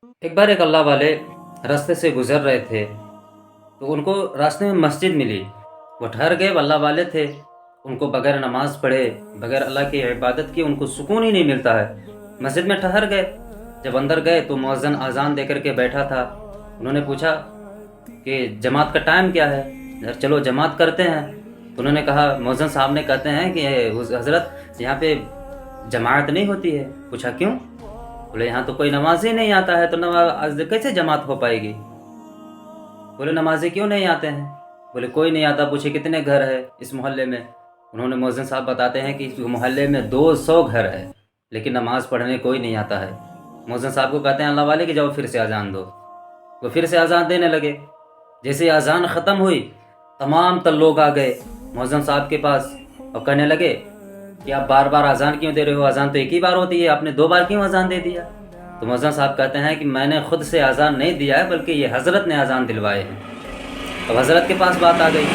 ایک بار ایک اللہ والے راستے سے گزر رہے تھے تو ان کو راستے میں مسجد ملی۔ وہ ٹھہر گئے، وہ اللہ والے تھے، ان کو بغیر نماز پڑھے، بغیر اللہ کی عبادت کی ان کو سکون ہی نہیں ملتا ہے۔ مسجد میں ٹھہر گئے، جب اندر گئے تو مؤذن اذان دے کر کے بیٹھا تھا۔ انہوں نے پوچھا کہ جماعت کا ٹائم کیا ہے، چلو جماعت کرتے ہیں۔ تو انہوں نے کہا، مؤذن صاحب نے کہتے ہیں کہ حضرت یہاں پہ جماعت نہیں ہوتی ہے۔ پوچھا کیوں؟ بولے یہاں تو کوئی نمازی نہیں آتا ہے، تو نماز کیسے جماعت ہو پائے گی؟ بولے نمازی کیوں نہیں آتے ہیں؟ بولے کوئی نہیں آتا۔ پوچھے کتنے گھر ہے اس محلے میں؟ انہوں نے مؤذن صاحب بتاتے ہیں کہ اس محلے میں 200 گھر ہے، لیکن نماز پڑھنے کوئی نہیں آتا ہے۔ مؤذن صاحب کو کہتے ہیں اللہ والے کہ جاؤ پھر سے اذان دو۔ وہ پھر سے اذان دینے لگے۔ جیسے اذان ختم ہوئی، تمام تر لوگ آ گئے مؤذن صاحب کے پاس اور کہنے لگے کہ آپ بار بار اذان کیوں دے رہے ہو؟ اذان تو ایک ہی بار ہوتی ہے، آپ نے 2 بار کیوں اذان دے دیا؟ تو مؤذن صاحب کہتے ہیں کہ میں نے خود سے اذان نہیں دیا ہے، بلکہ یہ حضرت نے اذان دلوائے ہیں۔ اب حضرت کے پاس بات آ گئی۔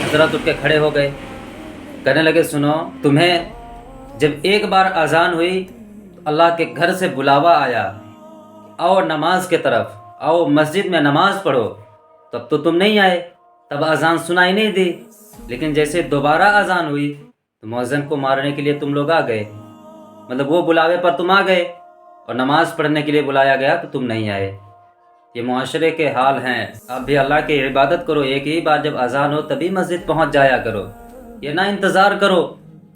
حضرت اٹھ کے کھڑے ہو گئے، کہنے لگے سنو، تمہیں جب ایک بار اذان ہوئی تو اللہ کے گھر سے بلاوا آیا، آؤ نماز کے طرف، آؤ مسجد میں نماز پڑھو، تب تو تم نہیں آئے، تب اذان سنائی نہیں دی۔ لیکن جیسے دوبارہ اذان ہوئی تو مؤذن کو مارنے کے لیے تم لوگ آ گئے، مطلب وہ بلاوے پر تم آ گئے، اور نماز پڑھنے کے لیے بلایا گیا تو تم نہیں آئے۔ یہ معاشرے کے حال ہیں۔ آپ بھی اللہ کی عبادت کرو، ایک ہی بار جب اذان ہو تبھی مسجد پہنچ جایا کرو، یہ نہ انتظار کرو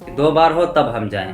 کہ 2 بار ہو تب ہم جائیں۔